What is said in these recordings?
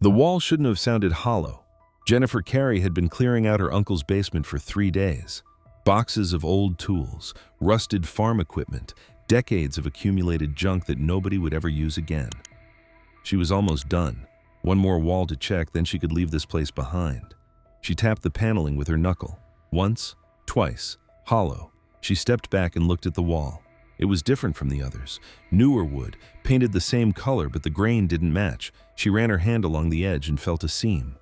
The wall shouldn't have sounded hollow. Jennifer Carey had been clearing out her uncle's basement for 3 days. Boxes of old tools, rusted farm equipment, decades of accumulated junk that nobody would ever use again. She was almost done. One more wall to check, then she could leave this place behind. She tapped the paneling with her knuckle. Once, twice, hollow. She stepped back and looked at the wall. It was different from the others. Newer wood, painted the same color, but the grain didn't match. She ran her hand along the edge and felt a seam.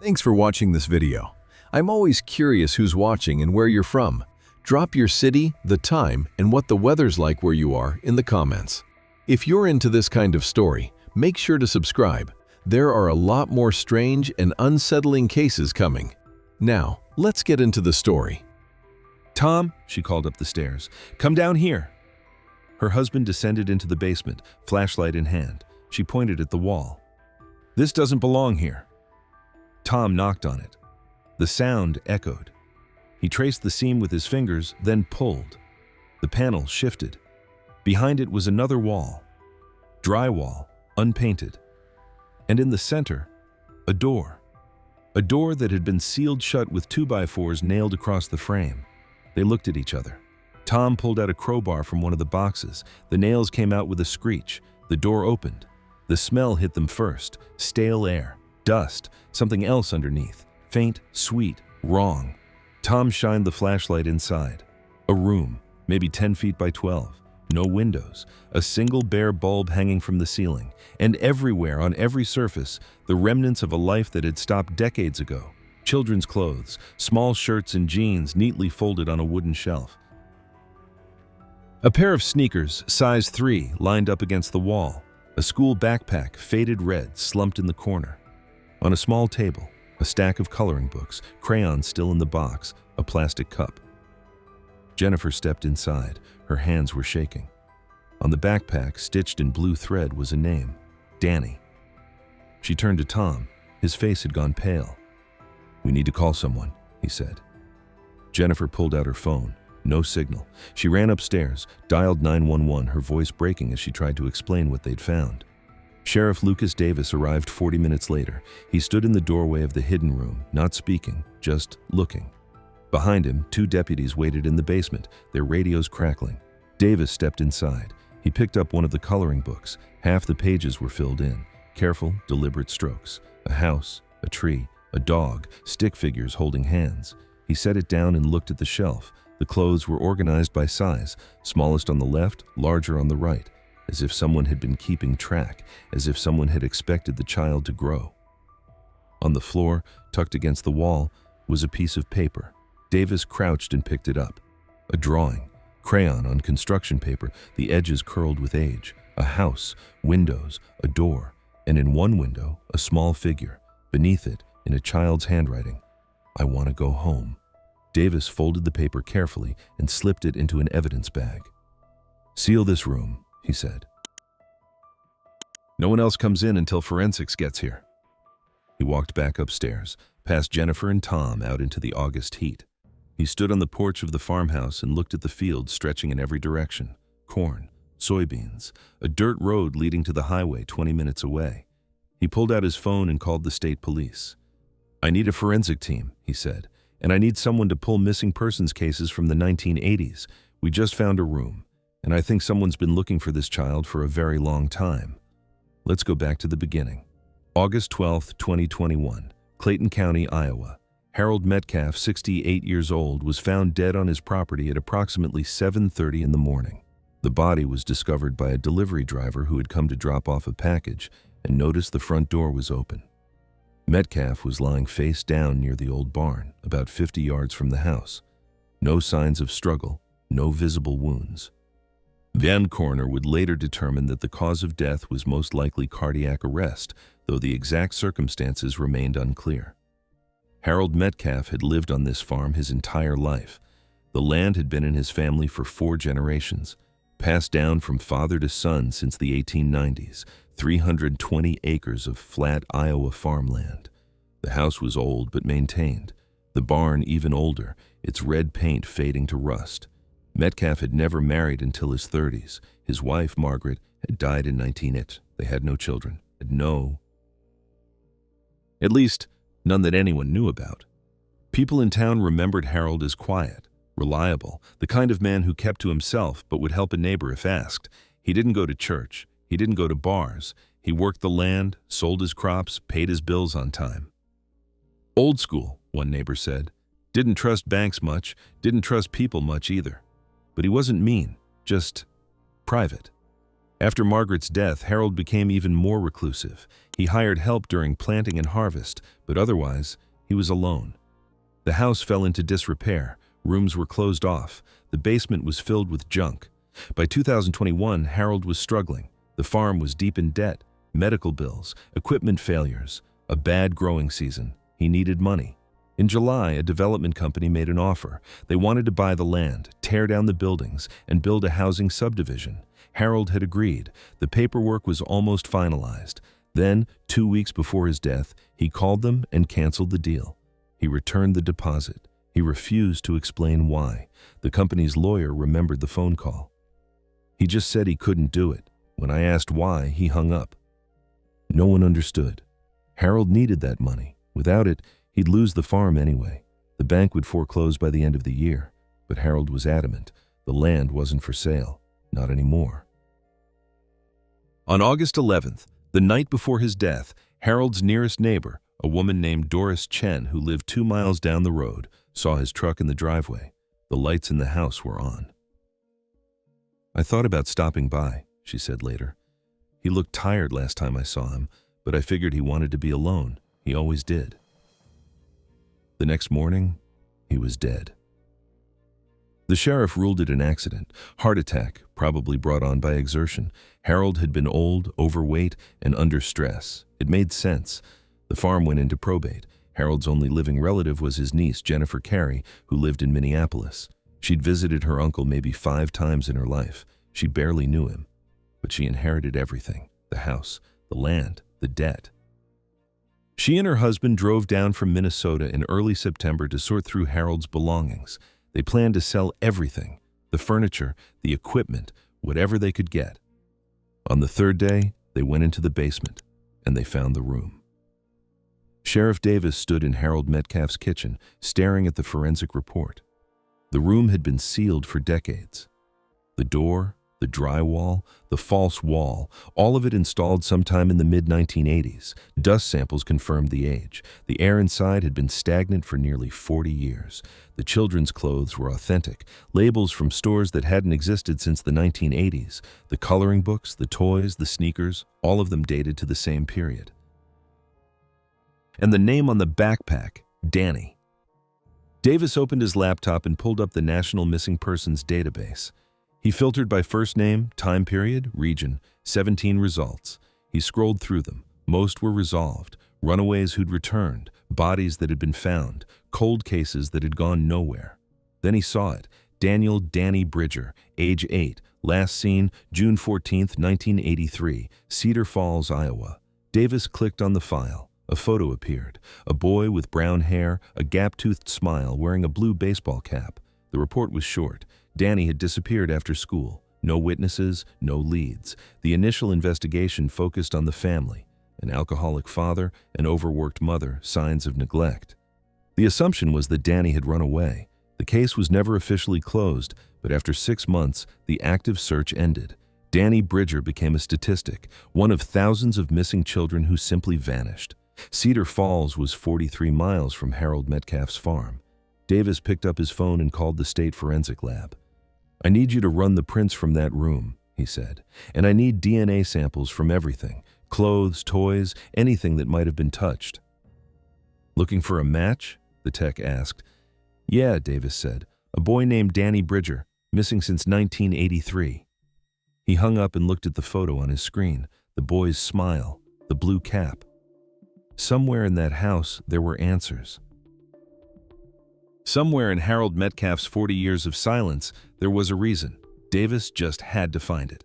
Thanks for watching this video. I'm always curious who's watching and where you're from. Drop your city, the time, and what the weather's like where you are in the comments. If you're into this kind of story, make sure to subscribe. There are a lot more strange and unsettling cases coming. Now, let's get into the story. "Tom," she called up the stairs, "come down here." Her husband descended into the basement, flashlight in hand. She pointed at the wall. "This doesn't belong here." Tom knocked on it. The sound echoed. He traced the seam with his fingers, then pulled. The panel shifted. Behind it was another wall. Drywall, unpainted. And in the center, a door. A door that had been sealed shut with 2x4s nailed across the frame. They looked at each other. Tom pulled out a crowbar from one of the boxes. The nails came out with a screech. The door opened. The smell hit them first. Stale air, dust, something else underneath. Faint, sweet, wrong. Tom shined the flashlight inside. A room, maybe 10 feet by 12. No windows. A single bare bulb hanging from the ceiling. And everywhere, on every surface, the remnants of a life that had stopped decades ago. Children's clothes, small shirts and jeans neatly folded on a wooden shelf. A pair of sneakers, size 3, lined up against the wall. A school backpack, faded red, slumped in the corner. On a small table, a stack of coloring books, crayons still in the box, a plastic cup. Jennifer stepped inside. Her hands were shaking. On the backpack, stitched in blue thread, was a name, Danny. She turned to Tom. His face had gone pale. "We need to call someone," he said. Jennifer pulled out her phone. No signal. She ran upstairs, dialed 911, her voice breaking as she tried to explain what they'd found. Sheriff Lucas Davis arrived 40 minutes later. He stood in the doorway of the hidden room, not speaking, just looking. Behind him, 2 deputies waited in the basement, their radios crackling. Davis stepped inside. He picked up one of the coloring books. Half the pages were filled in. Careful, deliberate strokes. A house, a tree, a dog, stick figures holding hands. He set it down and looked at the shelf. The clothes were organized by size, smallest on the left, larger on the right, as if someone had been keeping track, as if someone had expected the child to grow. On the floor, tucked against the wall, was a piece of paper. Davis crouched and picked it up. A drawing, crayon on construction paper, the edges curled with age. A house, windows, a door, and in one window, a small figure. Beneath it, in a child's handwriting, "I want to go home." Davis folded the paper carefully and slipped it into an evidence bag. "Seal this room," he said. "No one else comes in until forensics gets here." He walked back upstairs, past Jennifer and Tom, out into the August heat. He stood on the porch of the farmhouse and looked at the fields stretching in every direction. Corn, soybeans, a dirt road leading to the highway 20 minutes away. He pulled out his phone and called the state police. "I need a forensic team," he said, "and I need someone to pull missing persons cases from the 1980s. We just found a room, and I think someone's been looking for this child for a very long time." Let's go back to the beginning. August 12, 2021, Clayton County, Iowa. Harold Metcalf, 68 years old, was found dead on his property at approximately 7:30 in the morning. The body was discovered by a delivery driver who had come to drop off a package and noticed the front door was open. Metcalf was lying face down near the old barn, about 50 yards from the house. No signs of struggle, no visible wounds. Van Coroner would later determine that the cause of death was most likely cardiac arrest, though the exact circumstances remained unclear. Harold Metcalf had lived on this farm his entire life. The land had been in his family for 4 generations, passed down from father to son since the 1890s, 320 acres of flat Iowa farmland. The house was old but maintained. The barn even older, its red paint fading to rust. Metcalf had never married until his 30s. His wife, Margaret, had died in 1980. They had no children. At least, none that anyone knew about. People in town remembered Harold as quiet, reliable, the kind of man who kept to himself but would help a neighbor if asked. He didn't go to church. He didn't go to bars. He worked the land, sold his crops, paid his bills on time. Old school, one neighbor said. Didn't trust banks much, didn't trust people much either. But he wasn't mean, just private. After Margaret's death, Harold became even more reclusive. He hired help during planting and harvest, but otherwise, he was alone. The house fell into disrepair. Rooms were closed off. The basement was filled with junk. By 2021, Harold was struggling. The farm was deep in debt, medical bills, equipment failures, a bad growing season. He needed money. In July, a development company made an offer. They wanted to buy the land, tear down the buildings, and build a housing subdivision. Harold had agreed. The paperwork was almost finalized. Then, 2 weeks before his death, he called them and canceled the deal. He returned the deposit. He refused to explain why. The company's lawyer remembered the phone call. He just said he couldn't do it. When I asked why, he hung up. No one understood. Harold needed that money. Without it, he'd lose the farm anyway. The bank would foreclose by the end of the year. But Harold was adamant. The land wasn't for sale. Not anymore. On August 11th, the night before his death, Harold's nearest neighbor, a woman named Doris Chen who lived 2 miles down the road, saw his truck in the driveway. The lights in the house were on. I thought about stopping by, she said later. He looked tired last time I saw him, but I figured he wanted to be alone. He always did. The next morning, he was dead. The sheriff ruled it an accident, heart attack, probably brought on by exertion. Harold had been old, overweight, and under stress. It made sense. The farm went into probate. Harold's only living relative was his niece, Jennifer Carey, who lived in Minneapolis. She'd visited her uncle maybe 5 times in her life. She barely knew him, but she inherited everything: the house, the land, the debt. She and her husband drove down from Minnesota in early September to sort through Harold's belongings. They planned to sell everything: the furniture, the equipment, whatever they could get. On the 3rd day, they went into the basement, and they found the room. Sheriff Davis stood in Harold Metcalf's kitchen, staring at the forensic report. The room had been sealed for decades. The door, the drywall, the false wall, all of it installed sometime in the mid-1980s. Dust samples confirmed the age. The air inside had been stagnant for nearly 40 years. The children's clothes were authentic, labels from stores that hadn't existed since the 1980s. The coloring books, the toys, the sneakers, all of them dated to the same period. And the name on the backpack, Danny. Davis opened his laptop and pulled up the National Missing Persons database. He filtered by first name, time period, region, 17 results. He scrolled through them. Most were resolved: runaways who'd returned, bodies that had been found, cold cases that had gone nowhere. Then he saw it: Daniel Danny Bridger, age 8, last seen June 14, 1983, Cedar Falls, Iowa. Davis clicked on the file. A photo appeared: a boy with brown hair, a gap-toothed smile, wearing a blue baseball cap. The report was short. Danny had disappeared after school. No witnesses, no leads. The initial investigation focused on the family: an alcoholic father, an overworked mother, signs of neglect. The assumption was that Danny had run away. The case was never officially closed, but after 6 months, the active search ended. Danny Bridger became a statistic, one of thousands of missing children who simply vanished. Cedar Falls was 43 miles from Harold Metcalf's farm. Davis picked up his phone and called the state forensic lab. "I need you to run the prints from that room," he said, "and I need DNA samples from everything: clothes, toys, anything that might have been touched." "Looking for a match?" the tech asked. "Yeah," Davis said. "A boy named Danny Bridger, missing since 1983. He hung up and looked at the photo on his screen. The boy's smile, the blue cap. Somewhere in that house, there were answers. Somewhere in Harold Metcalf's 40 years of silence, there was a reason. Davis just had to find it.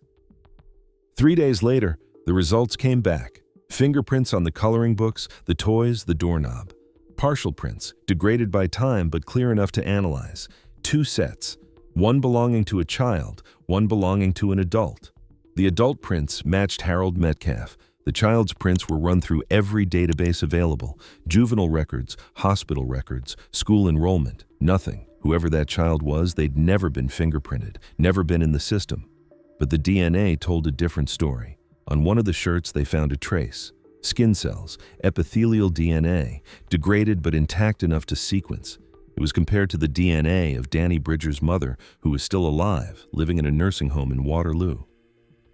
3 days later, the results came back. Fingerprints on the coloring books, the toys, the doorknob. Partial prints, degraded by time but clear enough to analyze. 2 sets, one belonging to a child, one belonging to an adult. The adult prints matched Harold Metcalf. The child's prints were run through every database available: juvenile records, hospital records, school enrollment, nothing. Whoever that child was, they'd never been fingerprinted, never been in the system. But the DNA told a different story. On one of the shirts, they found a trace: skin cells, epithelial DNA, degraded but intact enough to sequence. It was compared to the DNA of Danny Bridger's mother, who was still alive, living in a nursing home in Waterloo.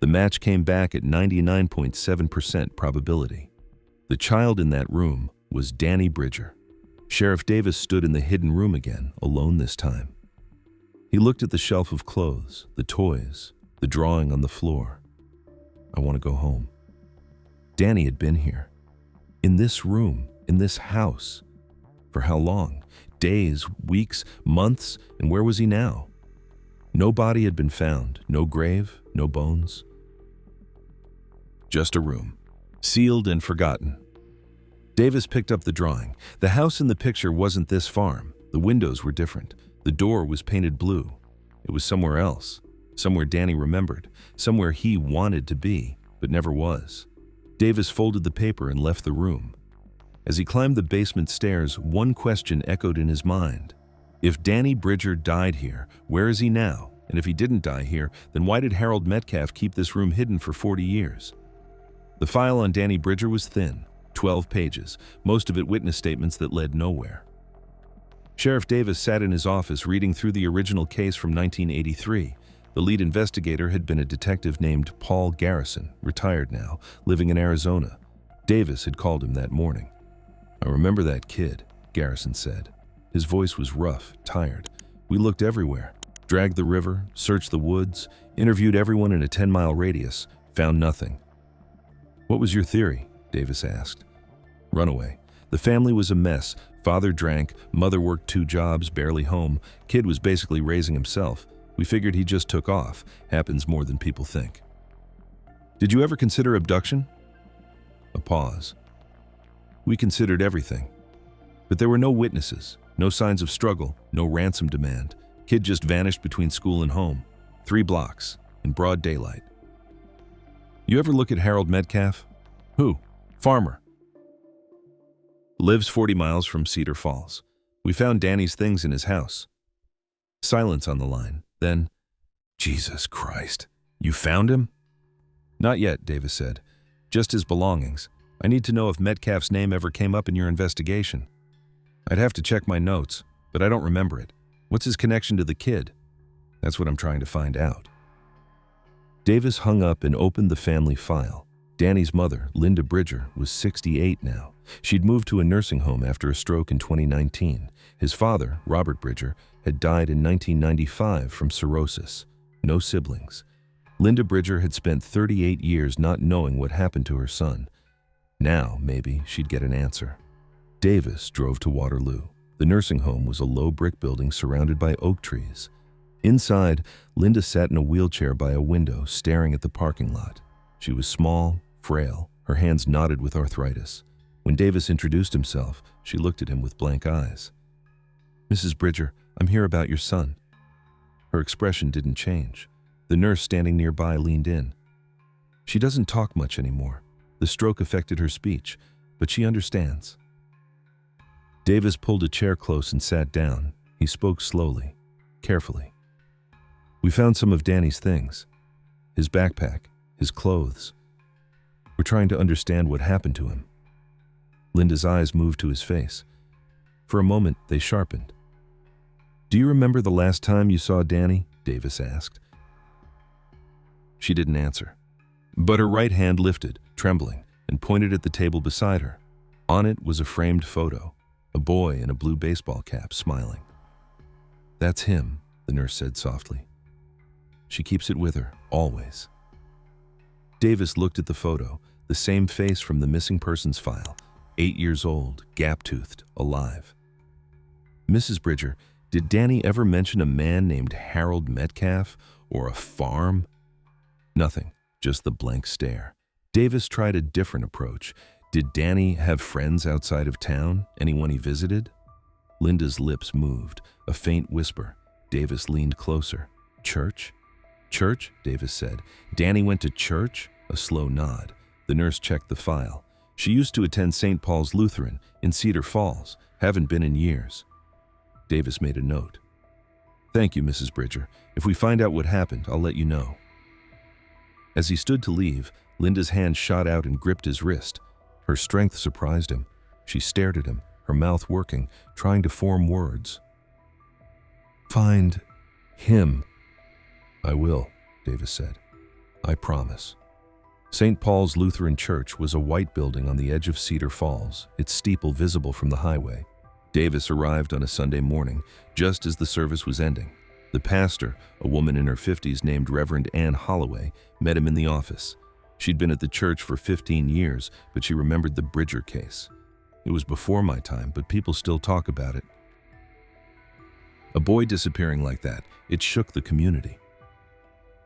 The match came back at 99.7% probability. The child in that room was Danny Bridger. Sheriff Davis stood in the hidden room again, alone this time. He looked at the shelf of clothes, the toys, the drawing on the floor. I want to go home. Danny had been here, in this room, in this house. For how long? Days, weeks, months, and where was he now? No body had been found, no grave, no bones. Just a room, sealed and forgotten. Davis picked up the drawing. The house in the picture wasn't this farm. The windows were different. The door was painted blue. It was somewhere else, somewhere Danny remembered, somewhere he wanted to be, but never was. Davis folded the paper and left the room. As he climbed the basement stairs, one question echoed in his mind. If Danny Bridger died here, where is he now? And if he didn't die here, then why did Harold Metcalf keep this room hidden for 40 years? The file on Danny Bridger was thin, 12 pages, most of it witness statements that led nowhere. Sheriff Davis sat in his office reading through the original case from 1983. The lead investigator had been a detective named Paul Garrison, retired now, living in Arizona. Davis had called him that morning. "I remember that kid," Garrison said. His voice was rough, tired. "We looked everywhere. Dragged the river, searched the woods, interviewed everyone in a 10-mile radius, found nothing." "What was your theory?" Davis asked. "Runaway. The family was a mess. Father drank, mother worked 2 jobs, barely home. Kid was basically raising himself. We figured he just took off. Happens more than people think." "Did you ever consider abduction?" A pause. "We considered everything. But there were no witnesses, no signs of struggle, no ransom demand. Kid just vanished between school and home. 3 blocks, in broad daylight." "You ever look at Harold Metcalf?" "Who?" "Farmer. Lives 40 miles from Cedar Falls. We found Danny's things in his house." Silence on the line. Then, "Jesus Christ, you found him?" "Not yet," Davis said. "Just his belongings. I need to know if Metcalf's name ever came up in your investigation." "I'd have to check my notes, but I don't remember it. What's his connection to the kid?" "That's what I'm trying to find out." Davis hung up and opened the family file. Danny's mother, Linda Bridger, was 68 now. She'd moved to a nursing home after a stroke in 2019. His father, Robert Bridger, had died in 1995 from cirrhosis. No siblings. Linda Bridger had spent 38 years not knowing what happened to her son. Now, maybe, she'd get an answer. Davis drove to Waterloo. The nursing home was a low brick building surrounded by oak trees. Inside, Linda sat in a wheelchair by a window, staring at the parking lot. She was small, frail, her hands knotted with arthritis. When Davis introduced himself, she looked at him with blank eyes. "Mrs. Bridger, I'm here about your son." Her expression didn't change. The nurse standing nearby leaned in. "She doesn't talk much anymore. The stroke affected her speech, but she understands." Davis pulled a chair close and sat down. He spoke slowly, carefully. "We found some of Danny's things. His backpack, his clothes. We're trying to understand what happened to him." Linda's eyes moved to his face. For a moment, they sharpened. "Do you remember the last time you saw Danny?" Davis asked. She didn't answer, but her right hand lifted, trembling, and pointed at the table beside her. On it was a framed photo, a boy in a blue baseball cap, smiling. "That's him," the nurse said softly. "She keeps it with her, always." Davis looked at the photo, the same face from the missing persons file, 8 years old, gap-toothed, alive. "Mrs. Bridger, did Danny ever mention a man named Harold Metcalf or a farm?" Nothing, just the blank stare. Davis tried a different approach. Did Danny have friends outside of town? Anyone he visited? Linda's lips moved, a faint whisper. Davis leaned closer. "Church?" "Church?" Davis said. "Danny went to church?" A slow nod. The nurse checked the file. She used to attend St. Paul's Lutheran in Cedar Falls. Haven't been in years. Davis made a note. Thank you, Mrs. Bridger. If we find out what happened, I'll let you know. As he stood to leave, Linda's hand shot out and gripped his wrist. Her strength surprised him. She stared at him, her mouth working, trying to form words. Find him. I will, Davis said. I promise. St. Paul's Lutheran Church was a white building on the edge of Cedar Falls, its steeple visible from the highway. Davis arrived on a Sunday morning, just as the service was ending. The pastor, a woman in her 50s named Reverend Ann Holloway, met him in the office. She'd been at the church for 15 years, but she remembered the Bridger case. It was before my time, but people still talk about it. A boy disappearing like that, it shook the community.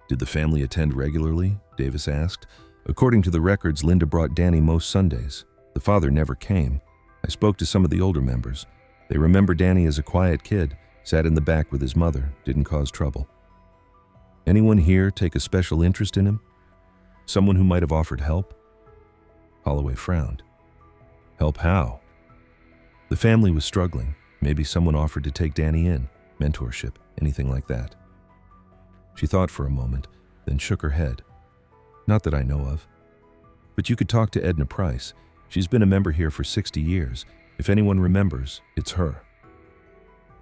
Did the family attend regularly? Davis asked. According to the records, Linda brought Danny most Sundays. The father never came. I spoke to some of the older members. They remember Danny as a quiet kid, sat in the back with his mother, didn't cause trouble. Anyone here take a special interest in him? Someone who might have offered help? Holloway frowned. Help how? The family was struggling. Maybe someone offered to take Danny in, mentorship, anything like that. She thought for a moment, then shook her head. Not that I know of. But you could talk to Edna Price. She's been a member here for 60 years. If anyone remembers, it's her.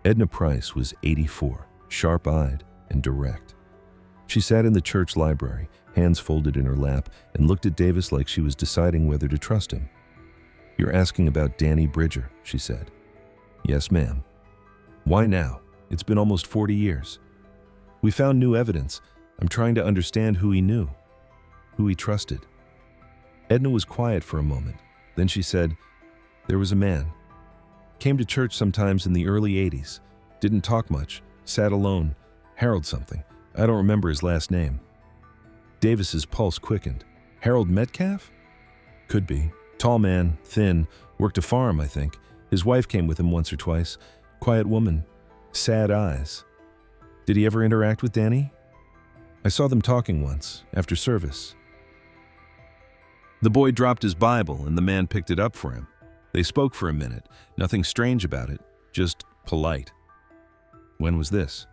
Edna Price was 84, sharp-eyed and direct. She sat in the church library, hands folded in her lap, and looked at Davis like she was deciding whether to trust him. You're asking about Danny Bridger, she said. Yes, ma'am. Why now? It's been almost 40 years. We found new evidence. I'm trying to understand who he knew, who he trusted. Edna was quiet for a moment. Then she said, there was a man. Came to church sometimes in the early 80s. Didn't talk much. Sat alone. Harold something. I don't remember his last name. Davis's pulse quickened. Harold Metcalf? Could be. Tall man, thin, worked a farm, I think. His wife came with him once or twice. Quiet woman. Sad eyes. Did he ever interact with Danny? I saw them talking once, after service. The boy dropped his Bible and the man picked it up for him. They spoke for a minute, nothing strange about it, just polite. When was this?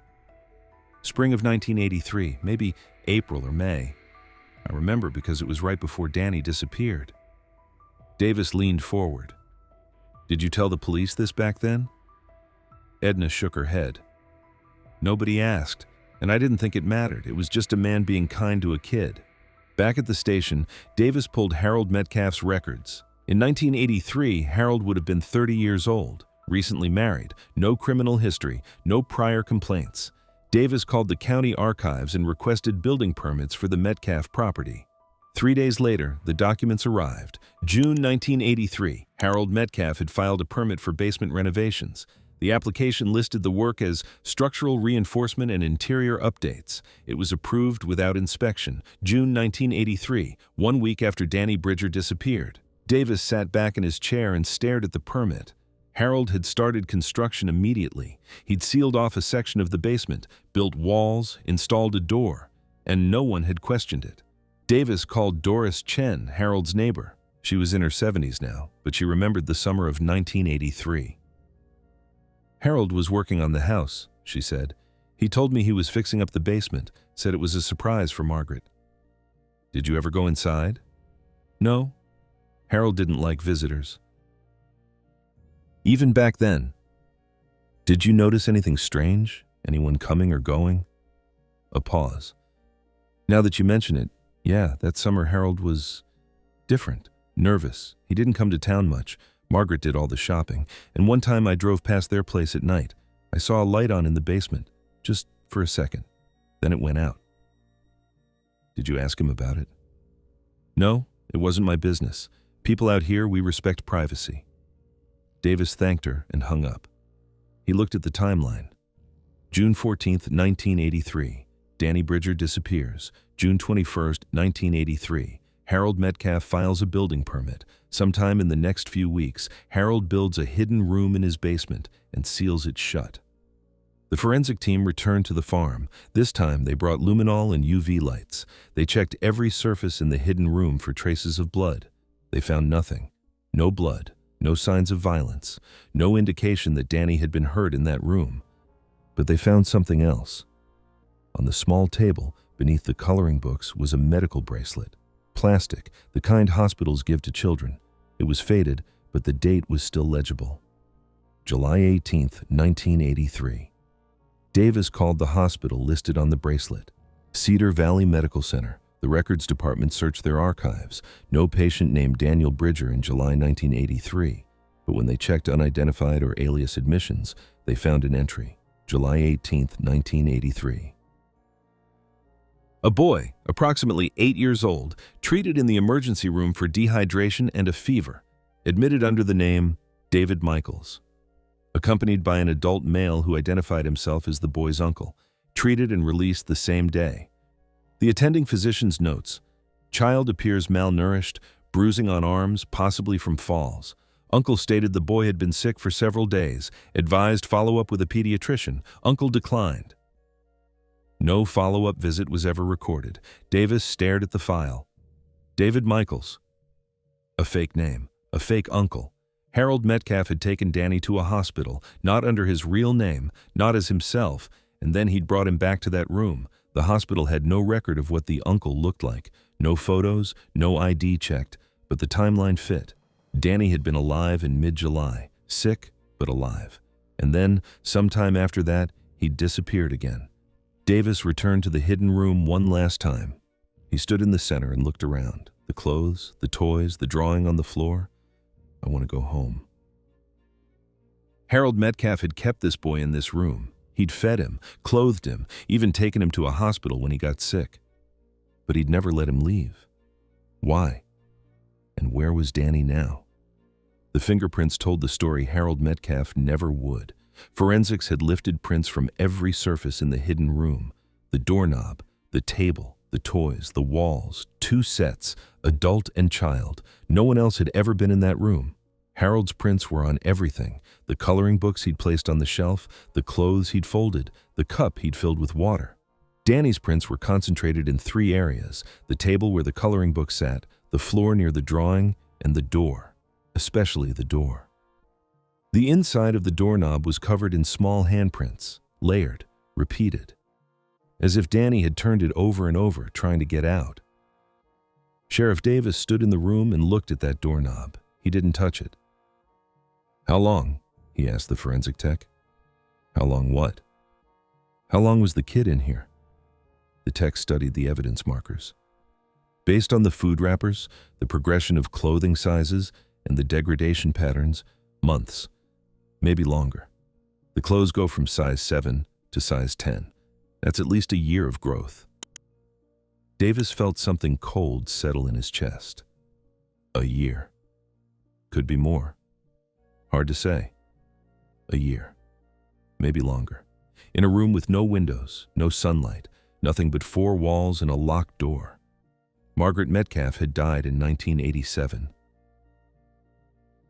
Spring of 1983, maybe April or May. I remember because it was right before Danny disappeared. Davis leaned forward. Did you tell the police this back then? Edna shook her head. Nobody asked, and I didn't think it mattered. It was just a man being kind to a kid. Back at the station, Davis pulled Harold Metcalf's records. In 1983, Harold would have been 30 years old, recently married, no criminal history, no prior complaints. Davis called the county archives and requested building permits for the Metcalf property. 3 days later, the documents arrived. June 1983, Harold Metcalf had filed a permit for basement renovations. The application listed the work as structural reinforcement and interior updates. It was approved without inspection. June 1983, 1 week after Danny Bridger disappeared. Davis sat back in his chair and stared at the permit. Harold had started construction immediately. He'd sealed off a section of the basement, built walls, installed a door, and no one had questioned it. Davis called Doris Chen, Harold's neighbor. She was in her 70s now, but she remembered the summer of 1983. Harold was working on the house, she said. He told me he was fixing up the basement, said it was a surprise for Margaret. Did you ever go inside? No. Harold didn't like visitors. Even back then. Did you notice anything strange? Anyone coming or going? A pause. Now that you mention it, yeah, that summer Harold was different, nervous. He didn't come to town much. Margaret did all the shopping, and one time I drove past their place at night. I saw a light on in the basement, just for a second. Then it went out. Did you ask him about it? No, it wasn't my business. People out here, we respect privacy. Davis thanked her and hung up. He looked at the timeline. June 14th, 1983. Danny Bridger disappears. June 21st, 1983. Harold Metcalf files a building permit. Sometime in the next few weeks, Harold builds a hidden room in his basement and seals it shut. The forensic team returned to the farm. This time, they brought luminol and UV lights. They checked every surface in the hidden room for traces of blood. They found nothing. No blood, no signs of violence, no indication that Danny had been hurt in that room. But they found something else. On the small table, beneath the coloring books, was a medical bracelet. Plastic, the kind hospitals give to children. It was faded, but the date was still legible. July 18, 1983. Davis called the hospital listed on the bracelet. Cedar Valley Medical Center. The records department searched their archives. No patient named Daniel Bridger in July 1983. But when they checked unidentified or alias admissions, they found an entry. July 18, 1983. A boy, approximately 8 years old, treated in the emergency room for dehydration and a fever, admitted under the name David Michaels. Accompanied by an adult male who identified himself as the boy's uncle, treated and released the same day. The attending physician's notes: child appears malnourished, bruising on arms, possibly from falls. Uncle stated the boy had been sick for several days, advised follow-up with a pediatrician. Uncle declined. No follow-up visit was ever recorded. Davis stared at the file. David Michaels. A fake name, a fake uncle. Harold Metcalf had taken Danny to a hospital, not under his real name, not as himself, and then he'd brought him back to that room. The hospital had no record of what the uncle looked like. No photos, no ID checked, but the timeline fit. Danny had been alive in mid-July, sick but alive. And then, sometime after that, he'd disappeared again. Davis returned to the hidden room one last time. He stood in the center and looked around. The clothes, the toys, the drawing on the floor. I want to go home. Harold Metcalf had kept this boy in this room. He'd fed him, clothed him, even taken him to a hospital when he got sick. But he'd never let him leave. Why? And where was Danny now? The fingerprints told the story Harold Metcalf never would. Forensics had lifted prints from every surface in the hidden room. The doorknob, the table, the toys, the walls, 2 sets, adult and child. No one else had ever been in that room. Harold's prints were on everything: the coloring books he'd placed on the shelf, the clothes he'd folded, the cup he'd filled with water. Danny's prints were concentrated in 3 areas: the table where the coloring book sat, the floor near the drawing, and the door, especially the door. The inside of the doorknob was covered in small handprints, layered, repeated, as if Danny had turned it over and over, trying to get out. Sheriff Davis stood in the room and looked at that doorknob. He didn't touch it. "How long?" he asked the forensic tech. "How long what?" "How long was the kid in here?" The tech studied the evidence markers. Based on the food wrappers, the progression of clothing sizes, and the degradation patterns, months, maybe longer. The clothes go from size 7 to size 10. That's at least a year of growth. Davis felt something cold settle in his chest. A year. Could be more. Hard to say. A year. Maybe longer. In a room with no windows, no sunlight, nothing but 4 walls and a locked door. Margaret Metcalf had died in 1987.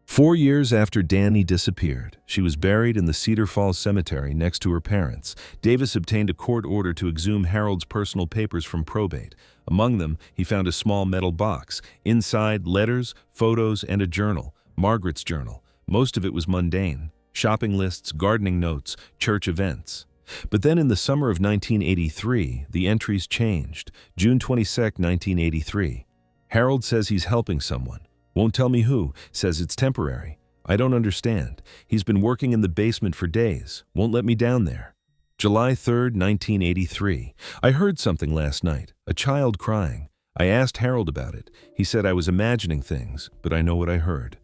4 years after Danny disappeared, she was buried in the Cedar Falls Cemetery next to her parents. Davis obtained a court order to exhume Harold's personal papers from probate. Among them, he found a small metal box. Inside, letters, photos, and a journal, Margaret's journal. Most of it was mundane: shopping lists, gardening notes, church events. But then in the summer of 1983, the entries changed. June 22, 1983. Harold says he's helping someone. Won't tell me who, says it's temporary. I don't understand. He's been working in the basement for days. Won't let me down there. July 3, 1983. I heard something last night, a child crying. I asked Harold about it. He said I was imagining things, but I know what I heard.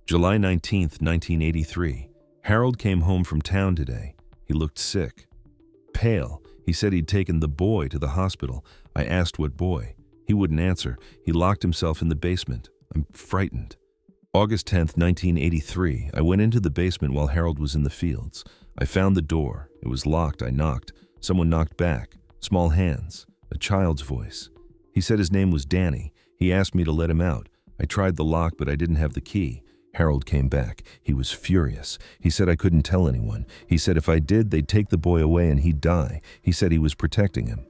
July 19, 1983. Harold came home from town today. He looked sick. Pale. He said he'd taken the boy to the hospital. I asked what boy. He wouldn't answer. He locked himself in the basement. I'm frightened. August 10, 1983. I went into the basement while Harold was in the fields. I found the door. It was locked. I knocked. Someone knocked back. Small hands. A child's voice. He said his name was Danny. He asked me to let him out. I tried the lock, but I didn't have the key. Harold came back. He was furious. He said I couldn't tell anyone. He said if I did, they'd take the boy away and he'd die. He said he was protecting him.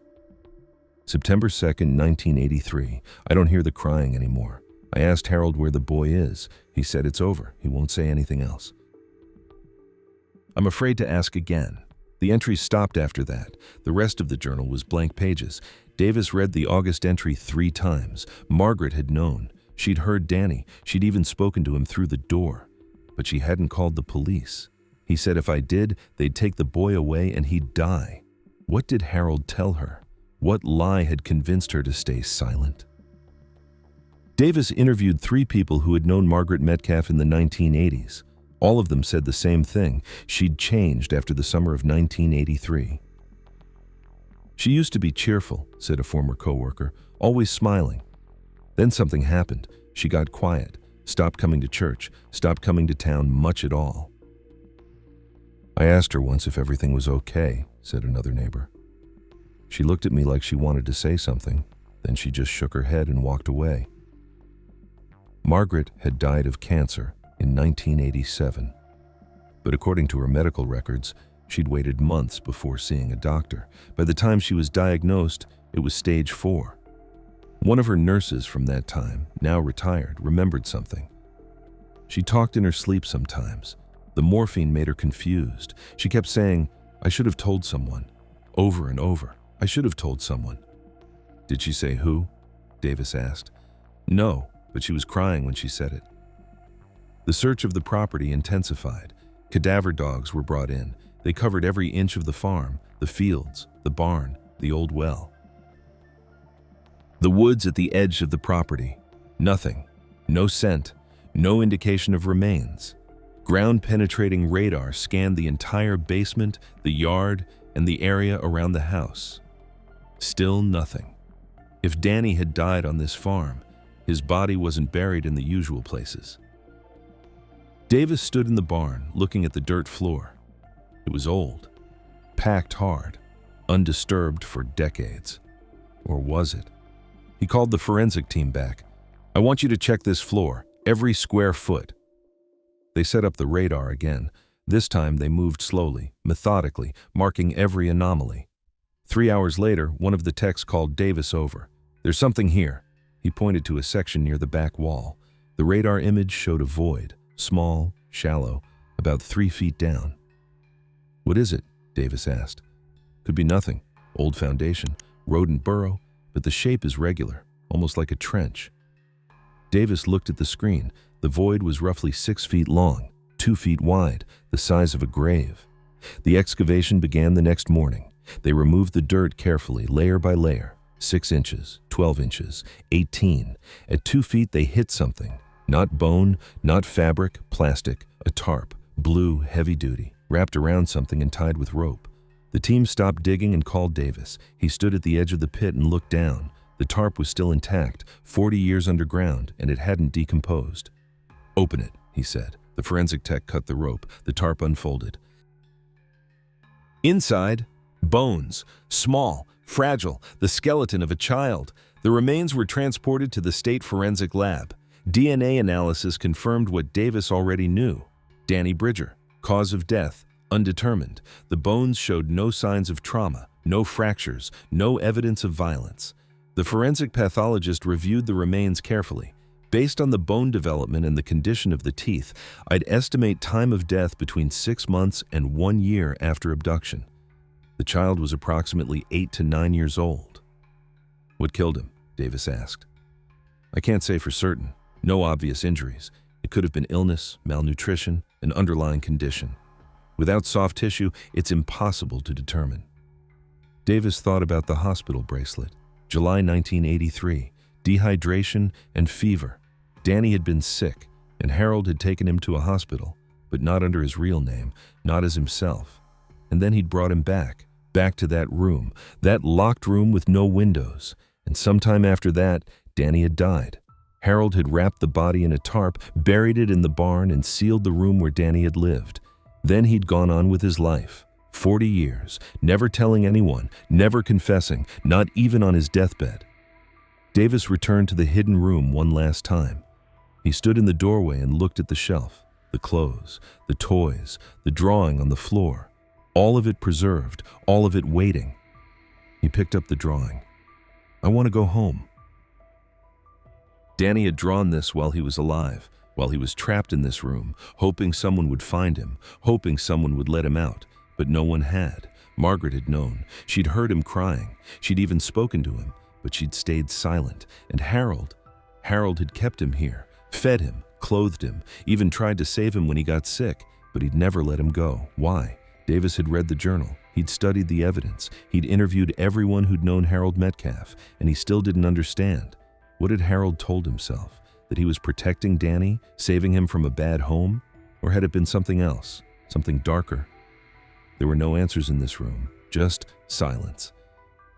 September 2nd, 1983. I don't hear the crying anymore. I asked Harold where the boy is. He said it's over. He won't say anything else. I'm afraid to ask again. The entries stopped after that. The rest of the journal was blank pages. Davis read the August entry 3 times. Margaret had known. She'd heard Danny. She'd even spoken to him through the door. But she hadn't called the police. He said if I did, they'd take the boy away and he'd die. What did Harold tell her? What lie had convinced her to stay silent? Davis interviewed 3 people who had known Margaret Metcalf in the 1980s. All of them said the same thing. She'd changed after the summer of 1983. She used to be cheerful, said a former coworker, always smiling. Then something happened. She got quiet, stopped coming to church, stopped coming to town much at all. I asked her once if everything was okay, said another neighbor. She looked at me like she wanted to say something, then she just shook her head and walked away. Margaret had died of cancer in 1987, but according to her medical records, she'd waited months before seeing a doctor. By the time she was diagnosed, it was stage 4. One of her nurses from that time, now retired, remembered something. She talked in her sleep sometimes. The morphine made her confused. She kept saying, I should have told someone, over and over. I should have told someone. Did she say who? Davis asked. No, but she was crying when she said it. The search of the property intensified. Cadaver dogs were brought in. They covered every inch of the farm, the fields, the barn, the old well. The woods at the edge of the property. Nothing. No scent. No indication of remains. Ground-penetrating radar scanned the entire basement, the yard, and the area around the house. Still nothing. If Danny had died on this farm, his body wasn't buried in the usual places. Davis stood in the barn, looking at the dirt floor. It was old, packed hard, undisturbed for decades. Or was it? He called the forensic team back. I want you to check this floor, every square foot. They set up the radar again. This time they moved slowly, methodically, marking every anomaly. 3 hours later, one of the techs called Davis over. There's something here. He pointed to a section near the back wall. The radar image showed a void, small, shallow, about 3 feet down. What is it? Davis asked. Could be nothing. Old foundation, rodent burrow, but the shape is regular, almost like a trench. Davis looked at the screen. The void was roughly 6 feet long, 2 feet wide, the size of a grave. The excavation began the next morning. They removed the dirt carefully, layer by layer. 6 inches, 12 inches, 18. At 2 feet they hit something. Not bone, not fabric, plastic, a tarp, blue, heavy duty, wrapped around something and tied with rope. The team stopped digging and called Davis. He stood at the edge of the pit and looked down. The tarp was still intact, 40 years underground, and it hadn't decomposed. Open it, he said. The forensic tech cut the rope. The tarp unfolded. Inside, bones, small, fragile, the skeleton of a child. The remains were transported to the state forensic lab. DNA analysis confirmed what Davis already knew. Danny Bridger. Cause of death, undetermined. The bones showed no signs of trauma, no fractures, no evidence of violence. The forensic pathologist reviewed the remains carefully. Based on the bone development and the condition of the teeth, I'd estimate time of death between 6 months and 1 year after abduction. The child was approximately 8 to 9 years old. What killed him? Davis asked. I can't say for certain. No obvious injuries. It could have been illness, malnutrition, an underlying condition. Without soft tissue, it's impossible to determine. Davis thought about the hospital bracelet. July 1983, dehydration and fever. Danny had been sick, and Harold had taken him to a hospital, but not under his real name, not as himself. And then he'd brought him back to that room, that locked room with no windows. And sometime after that, Danny had died. Harold had wrapped the body in a tarp, buried it in the barn, and sealed the room where Danny had lived. Then he'd gone on with his life. 40 years, never telling anyone, never confessing, not even on his deathbed. Davis returned to the hidden room one last time. He stood in the doorway and looked at the shelf, the clothes, the toys, the drawing on the floor, all of it preserved, all of it waiting. He picked up the drawing. "I want to go home." Danny had drawn this while he was alive, while he was trapped in this room, hoping someone would find him, hoping someone would let him out, but no one had. Margaret had known. She'd heard him crying. She'd even spoken to him, but she'd stayed silent. And Harold had kept him here, fed him, clothed him, even tried to save him when he got sick, but he'd never let him go. Why? Davis had read the journal. He'd studied the evidence. He'd interviewed everyone who'd known Harold Metcalf, and he still didn't understand. What had Harold told himself? That he was protecting Danny, saving him from a bad home? Or had it been something else, something darker? There were no answers in this room, just silence.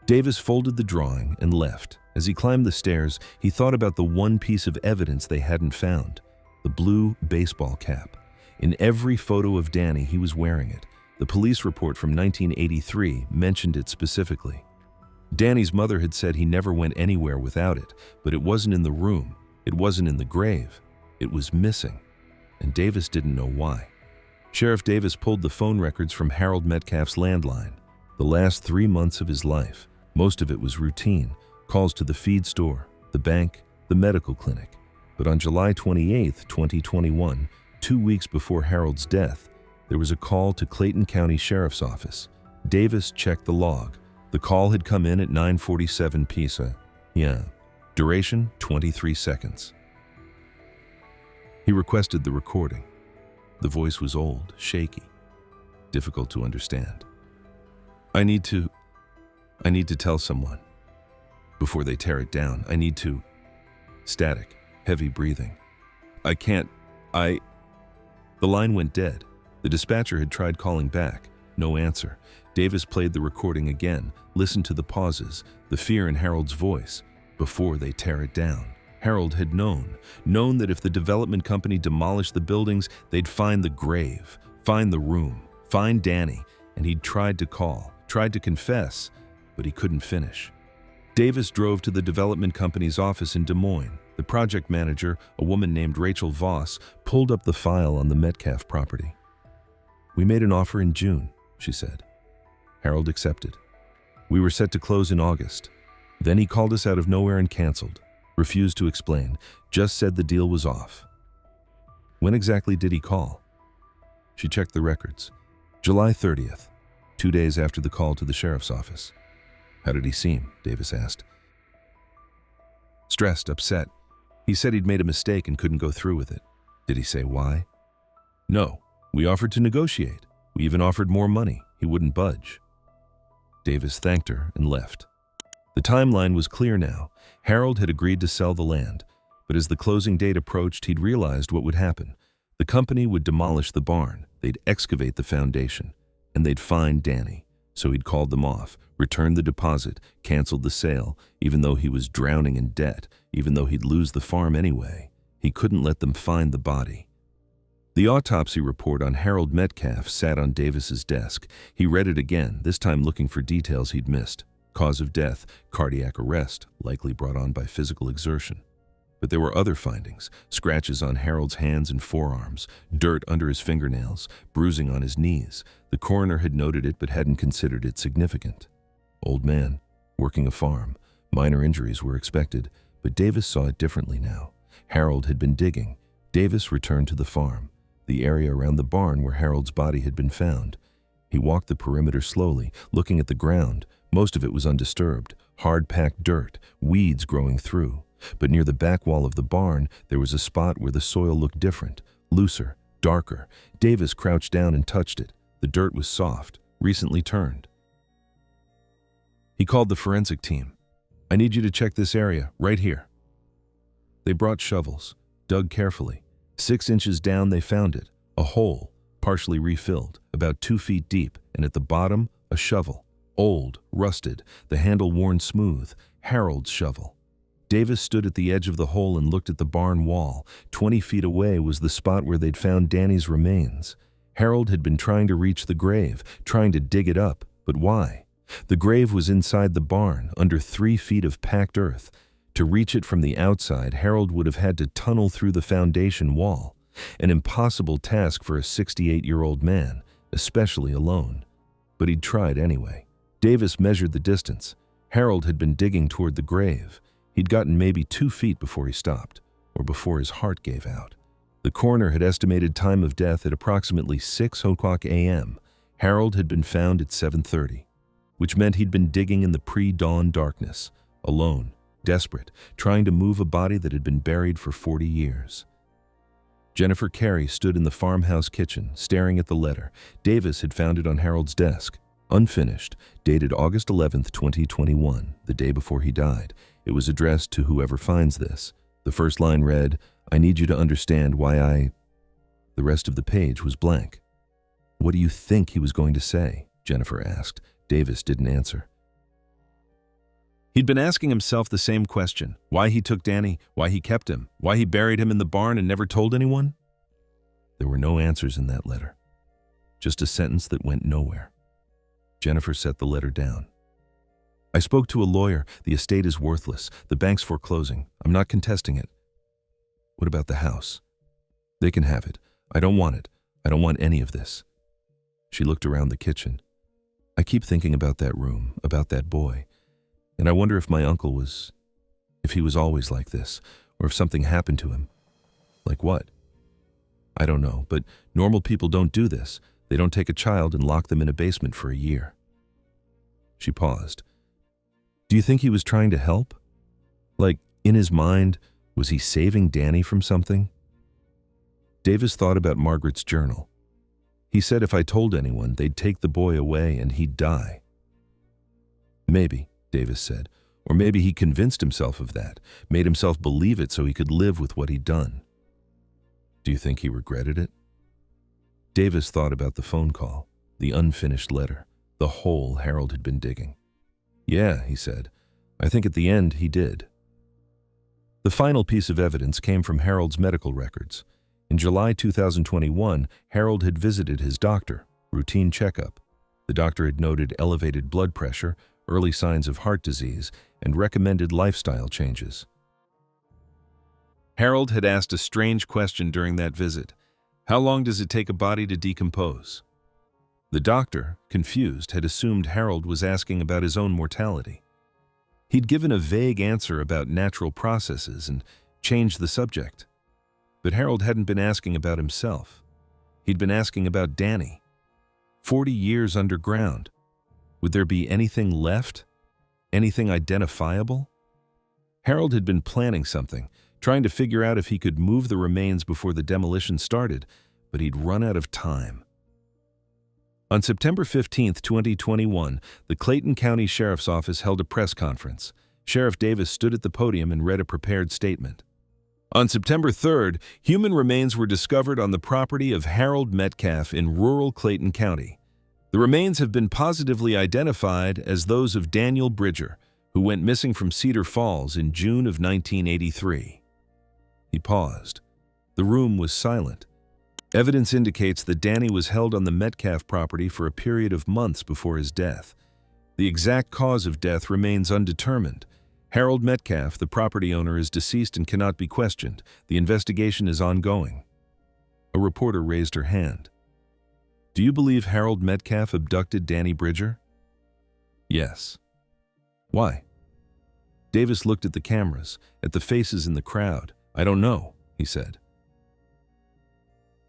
Davis folded the drawing and left. As he climbed the stairs, he thought about the one piece of evidence they hadn't found, the blue baseball cap. In every photo of Danny, he was wearing it. The police report from 1983 mentioned it specifically. Danny's mother had said he never went anywhere without it, but it wasn't in the room. It wasn't in the grave. It was missing, and Davis didn't know why. Sheriff Davis pulled the phone records from Harold Metcalf's landline. The last 3 months of his life, most of it was routine, calls to the feed store, the bank, the medical clinic. But on July 28, 2021, 2 weeks before Harold's death, there was a call to Clayton County Sheriff's Office. Davis checked the log. The call had come in at 9:47 p.m. Duration, 23 seconds. He requested the recording. The voice was old, shaky, difficult to understand. I need to tell someone. Before they tear it down, I need to. Static, heavy breathing. The line went dead. The dispatcher had tried calling back. No answer. Davis played the recording again, listened to the pauses, the fear in Harold's voice. Before they tear it down. Harold had known that if the development company demolished the buildings, they'd find the grave, find the room, find Danny, and he'd tried to call, tried to confess, but he couldn't finish. Davis drove to the development company's office in Des Moines. The project manager, a woman named Rachel Voss, pulled up the file on the Metcalf property. "We made an offer in June," she said. Harold accepted. "We were set to close in August. Then he called us out of nowhere and canceled. Refused to explain, just said the deal was off." "When exactly did he call?" She checked the records. July 30th, 2 days after the call to the sheriff's office. "How did he seem?" Davis asked. "Stressed, upset. He said he'd made a mistake and couldn't go through with it." "Did he say why?" "No. We offered to negotiate. We even offered more money. He wouldn't budge." Davis thanked her and left. The timeline was clear now. Harold had agreed to sell the land, but as the closing date approached, he'd realized what would happen. The company would demolish the barn, they'd excavate the foundation, and they'd find Danny. So he'd called them off, returned the deposit, canceled the sale, even though he was drowning in debt, even though he'd lose the farm anyway. He couldn't let them find the body. The autopsy report on Harold Metcalf sat on Davis's desk. He read it again, this time looking for details he'd missed. Cause of death, cardiac arrest, likely brought on by physical exertion. But there were other findings, scratches on Harold's hands and forearms, dirt under his fingernails, bruising on his knees. The coroner had noted it but hadn't considered it significant. Old man, working a farm. Minor injuries were expected, but Davis saw it differently now. Harold had been digging. Davis returned to the farm, the area around the barn where Harold's body had been found. He walked the perimeter slowly, looking at the ground. Most of it was undisturbed, hard-packed dirt, weeds growing through. But near the back wall of the barn, there was a spot where the soil looked different, looser, darker. Davis crouched down and touched it. The dirt was soft, recently turned. He called the forensic team. "I need you to check this area, right here." They brought shovels, dug carefully. 6 inches down they found it, a hole, partially refilled, about 2 feet deep, and at the bottom, a shovel. Old, rusted, the handle worn smooth, Harold's shovel. Davis stood at the edge of the hole and looked at the barn wall. 20 feet away was the spot where they'd found Danny's remains. Harold had been trying to reach the grave, trying to dig it up, but why? The grave was inside the barn, under 3 feet of packed earth. To reach it from the outside, Harold would have had to tunnel through the foundation wall, an impossible task for a 68-year-old man, especially alone. But he'd tried anyway. Davis measured the distance. Harold had been digging toward the grave. He'd gotten maybe 2 feet before he stopped, or before his heart gave out. The coroner had estimated time of death at approximately 6:00 a.m. Harold had been found at 7:30, which meant he'd been digging in the pre-dawn darkness, alone, desperate, trying to move a body that had been buried for 40 years. Jennifer Carey stood in the farmhouse kitchen, staring at the letter. Davis had found it on Harold's desk, unfinished, dated August 11th, 2021, the day before he died. It was addressed to whoever finds this. The first line read, "I need you to understand why I..." The rest of the page was blank. "What do you think he was going to say?" Jennifer asked. Davis didn't answer. He'd been asking himself the same question. Why he took Danny, why he kept him, why he buried him in the barn and never told anyone? There were no answers in that letter. Just a sentence that went nowhere. Jennifer set the letter down. "I spoke to a lawyer. The estate is worthless. The bank's foreclosing. I'm not contesting it." "What about the house?" "They can have it. I don't want it. I don't want any of this." She looked around the kitchen. "I keep thinking about that room, about that boy. And I wonder if my uncle was, if he was always like this, or if something happened to him." "Like what?" "I don't know, but normal people don't do this. They don't take a child and lock them in a basement for a year." She paused. "Do you think he was trying to help? Like, in his mind, was he saving Danny from something?" Davis thought about Margaret's journal. He said if I told anyone, they'd take the boy away and he'd die. "Maybe," Davis said. "Or maybe he convinced himself of that, made himself believe it so he could live with what he'd done." "Do you think he regretted it?" Davis thought about the phone call, the unfinished letter, the hole Harold had been digging. "Yeah," he said. "I think at the end he did." The final piece of evidence came from Harold's medical records. In July 2021, Harold had visited his doctor, routine checkup. The doctor had noted elevated blood pressure, early signs of heart disease, and recommended lifestyle changes. Harold had asked a strange question during that visit. How long does it take a body to decompose? The doctor, confused, had assumed Harold was asking about his own mortality. He'd given a vague answer about natural processes and changed the subject. But Harold hadn't been asking about himself. He'd been asking about Danny. 40 years underground. Would there be anything left? Anything identifiable? Harold had been planning something, trying to figure out if he could move the remains before the demolition started, but he'd run out of time. On September 15, 2021, the Clayton County Sheriff's Office held a press conference. Sheriff Davis stood at the podium and read a prepared statement. On September 3rd, human remains were discovered on the property of Harold Metcalf in rural Clayton County. The remains have been positively identified as those of Daniel Bridger, who went missing from Cedar Falls in June of 1983. He paused. The room was silent. Evidence indicates that Danny was held on the Metcalf property for a period of months before his death. The exact cause of death remains undetermined. Harold Metcalf, the property owner, is deceased and cannot be questioned. The investigation is ongoing. A reporter raised her hand. "Do you believe Harold Metcalf abducted Danny Bridger?" "Yes." "Why?" Davis looked at the cameras, at the faces in the crowd. "I don't know," he said.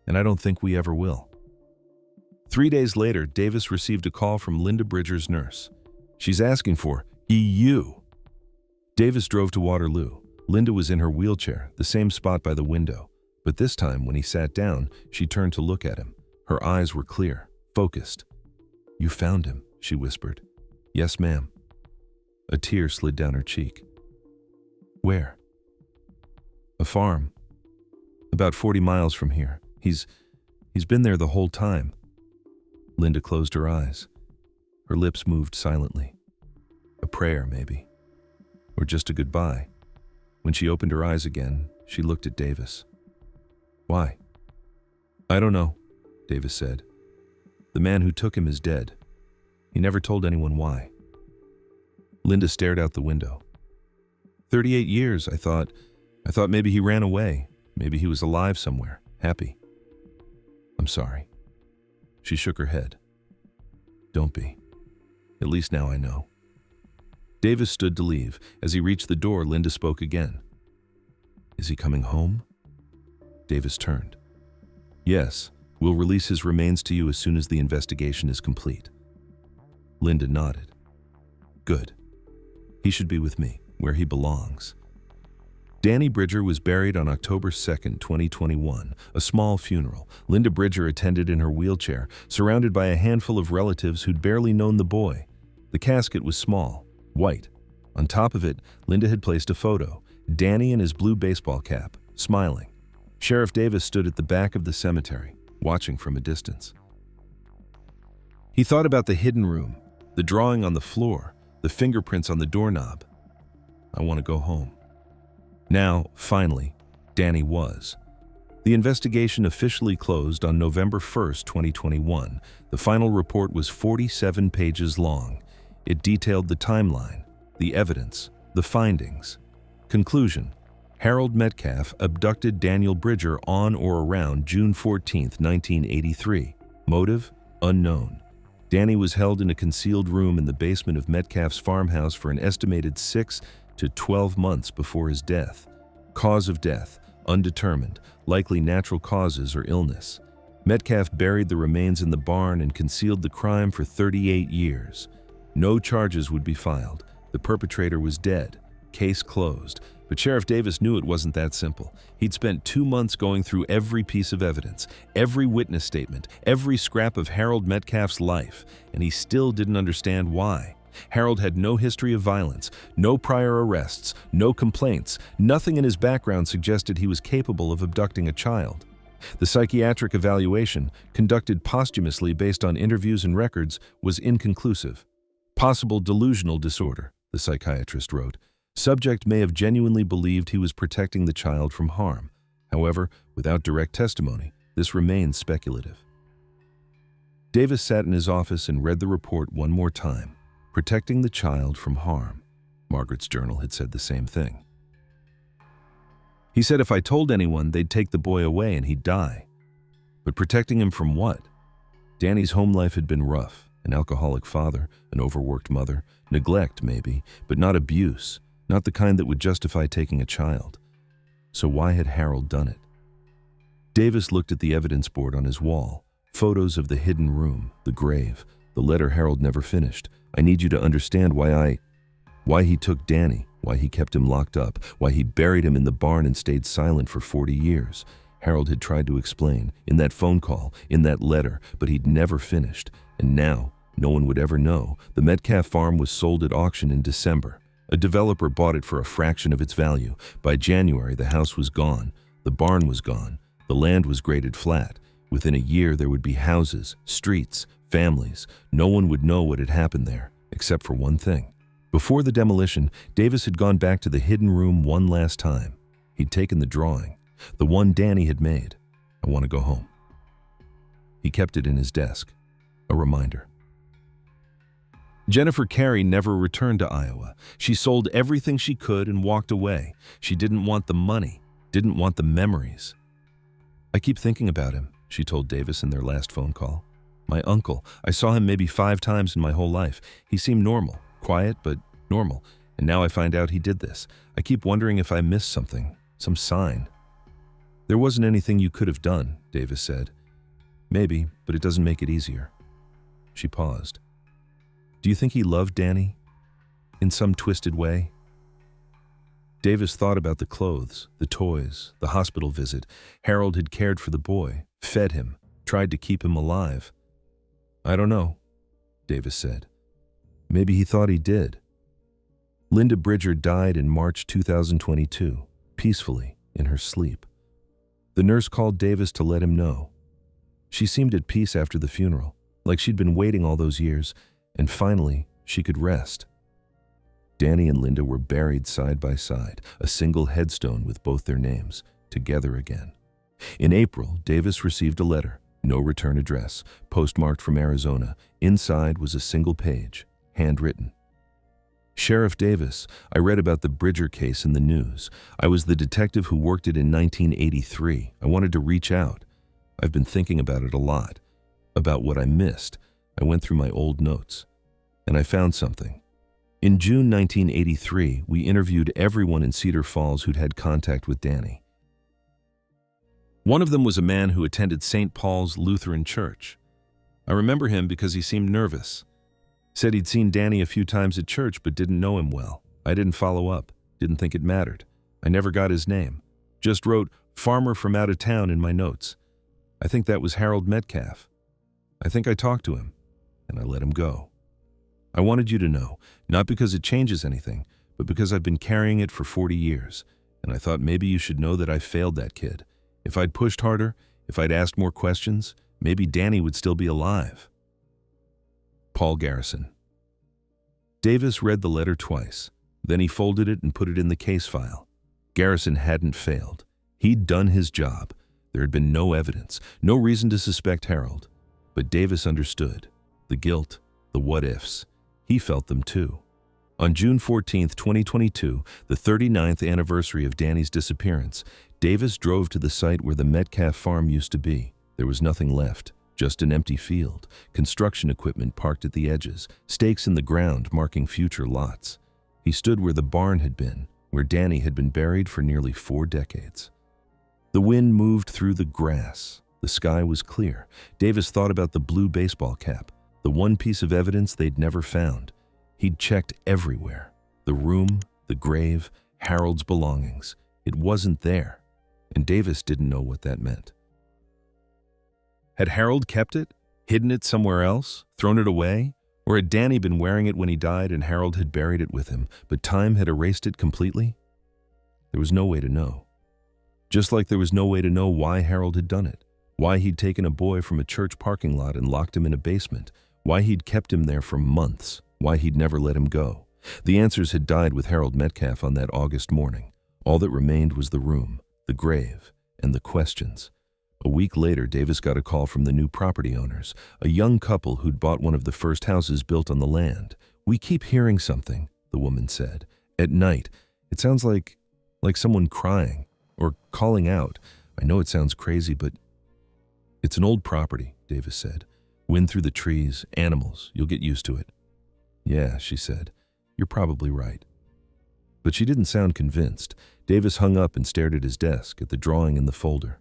"And I don't think we ever will." 3 days later, Davis received a call from Linda Bridger's nurse. "She's asking for you." Davis drove to Waterloo. Linda was in her wheelchair, the same spot by the window. But this time, when he sat down, she turned to look at him. Her eyes were clear, focused. "You found him," she whispered. "Yes, ma'am." A tear slid down her cheek. "Where?" "A farm. About 40 miles from here. He's been there the whole time." Linda closed her eyes. Her lips moved silently. A prayer, maybe. Or just a goodbye. When she opened her eyes again, she looked at Davis. "Why?" "I don't know," Davis said. "The man who took him is dead. He never told anyone why." Linda stared out the window. 38 years, I thought. I thought maybe he ran away. Maybe he was alive somewhere, happy. I'm sorry. She shook her head. Don't be. At least now I know. Davis stood to leave. As he reached the door, Linda spoke again. Is he coming home? Davis turned. Yes, we'll release his remains to you as soon as the investigation is complete. Linda nodded. Good. He should be with me, where he belongs. Danny Bridger was buried on October 2nd, 2021, a small funeral. Linda Bridger attended in her wheelchair, surrounded by a handful of relatives who'd barely known the boy. The casket was small, white. On top of it, Linda had placed a photo, Danny in his blue baseball cap, smiling. Sheriff Davis stood at the back of the cemetery, watching from a distance. He thought about the hidden room, the drawing on the floor, the fingerprints on the doorknob. I want to go home. Now, finally, Danny was. The investigation officially closed on November 1st, 2021. The final report was 47 pages long. It detailed the timeline, the evidence, the findings. Conclusion: Harold Metcalf abducted Daniel Bridger on or around June 14, 1983. Motive: unknown. Danny was held in a concealed room in the basement of Metcalf's farmhouse for an estimated 6 to 12 months before his death. Cause of death: undetermined, likely natural causes or illness. Metcalf buried the remains in the barn and concealed the crime for 38 years. No charges would be filed. The perpetrator was dead. Case closed. But Sheriff Davis knew it wasn't that simple. He'd spent 2 months going through every piece of evidence, every witness statement, every scrap of Harold Metcalf's life, and he still didn't understand why. Harold had no history of violence, no prior arrests, no complaints. Nothing in his background suggested he was capable of abducting a child. The psychiatric evaluation, conducted posthumously based on interviews and records, was inconclusive. Possible delusional disorder, the psychiatrist wrote. Subject may have genuinely believed he was protecting the child from harm. However, without direct testimony, this remains speculative. Davis sat in his office and read the report one more time. Protecting the child from harm. Margaret's journal had said the same thing. He said if I told anyone, they'd take the boy away and he'd die. But protecting him from what? Danny's home life had been rough. An alcoholic father, an overworked mother, neglect maybe, but not abuse. Not the kind that would justify taking a child. So why had Harold done it? Davis looked at the evidence board on his wall. Photos of the hidden room, the grave, the letter Harold never finished. I need you to understand why he took Danny, why he kept him locked up, why he buried him in the barn and stayed silent for 40 years. Harold had tried to explain, in that phone call, in that letter, but he'd never finished. And now, no one would ever know. The Metcalf farm was sold at auction in December. A developer bought it for a fraction of its value. By January, the house was gone. The barn was gone. The land was graded flat. Within a year, there would be houses, streets, families. No one would know what had happened there, except for one thing. Before the demolition, Davis had gone back to the hidden room one last time. He'd taken the drawing, the one Danny had made. I want to go home. He kept it in his desk, a reminder. Jennifer Carey never returned to Iowa. She sold everything she could and walked away. She didn't want the money, didn't want the memories. I keep thinking about him, she told Davis in their last phone call. My uncle, I saw him maybe 5 times in my whole life. He seemed normal, quiet, but normal. And now I find out he did this. I keep wondering if I missed something, some sign. There wasn't anything you could have done, Davis said. Maybe, but it doesn't make it easier. She paused. Do you think he loved Danny? In some twisted way? Davis thought about the clothes, the toys, the hospital visit. Harold had cared for the boy, fed him, tried to keep him alive. I don't know, Davis said. Maybe he thought he did. Linda Bridger died in March 2022, peacefully, in her sleep. The nurse called Davis to let him know. She seemed at peace after the funeral, like she'd been waiting all those years, and finally, she could rest. Danny and Linda were buried side by side, a single headstone with both their names, together again. In April, Davis received a letter, no return address, postmarked from Arizona. Inside was a single page, handwritten. Sheriff Davis, I read about the Bridger case in the news. I was the detective who worked it in 1983. I wanted to reach out. I've been thinking about it a lot, about what I missed. I went through my old notes, and I found something. In June 1983, we interviewed everyone in Cedar Falls who'd had contact with Danny. One of them was a man who attended St. Paul's Lutheran Church. I remember him because he seemed nervous. Said he'd seen Danny a few times at church but didn't know him well. I didn't follow up, didn't think it mattered. I never got his name. Just wrote "farmer from out of town" in my notes. I think that was Harold Metcalf. I think I talked to him, and I let him go. I wanted you to know, not because it changes anything, but because I've been carrying it for 40 years, and I thought maybe you should know that I failed that kid. If I'd pushed harder, if I'd asked more questions, maybe Danny would still be alive. Paul Garrison. Davis read the letter twice. Then he folded it and put it in the case file. Garrison hadn't failed. He'd done his job. There had been no evidence, no reason to suspect Harold. But Davis understood. The guilt, the what-ifs. He felt them too. On June 14, 2022, the 39th anniversary of Danny's disappearance, Davis drove to the site where the Metcalf farm used to be. There was nothing left, just an empty field, construction equipment parked at the edges, stakes in the ground marking future lots. He stood where the barn had been, where Danny had been buried for nearly 4 decades. The wind moved through the grass. The sky was clear. Davis thought about the blue baseball cap, the one piece of evidence they'd never found. He'd checked everywhere. The room, the grave, Harold's belongings. It wasn't there, and Davis didn't know what that meant. Had Harold kept it, hidden it somewhere else, thrown it away? Or had Danny been wearing it when he died and Harold had buried it with him, but time had erased it completely? There was no way to know. Just like there was no way to know why Harold had done it, why he'd taken a boy from a church parking lot and locked him in a basement, why he'd kept him there for months, why he'd never let him go. The answers had died with Harold Metcalf on that August morning. All that remained was the room, the grave, and the questions. A week later, Davis got a call from the new property owners, a young couple who'd bought one of the first houses built on the land. "We keep hearing something," the woman said. "At night. It sounds like someone crying or calling out. I know it sounds crazy, but..." "It's an old property," Davis said. "Wind through the trees, animals. You'll get used to it." "Yeah," she said. "You're probably right." But she didn't sound convinced. Davis hung up and stared at his desk, at the drawing in the folder.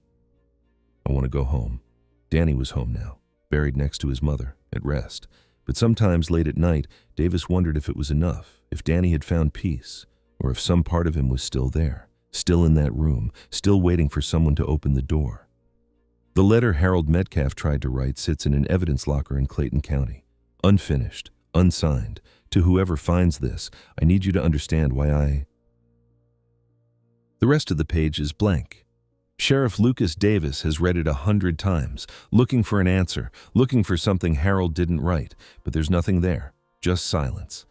"I want to go home." Danny was home now, buried next to his mother, at rest. But sometimes late at night, Davis wondered if it was enough, if Danny had found peace, or if some part of him was still there, still in that room, still waiting for someone to open the door. The letter Harold Metcalf tried to write sits in an evidence locker in Clayton County, unfinished, unsigned. To whoever finds this, I need you to understand why I... The rest of the page is blank. Sheriff Lucas Davis has read it 100 times, looking for an answer, looking for something Harold didn't write, but there's nothing there, just silence.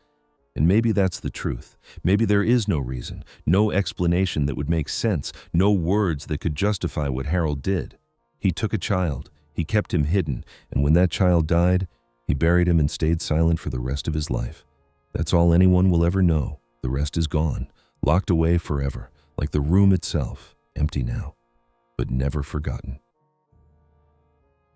And maybe that's the truth. Maybe there is no reason, no explanation that would make sense, no words that could justify what Harold did. He took a child, he kept him hidden, and when that child died, he buried him and stayed silent for the rest of his life. That's all anyone will ever know. The rest is gone, locked away forever, like the room itself, empty now, but never forgotten.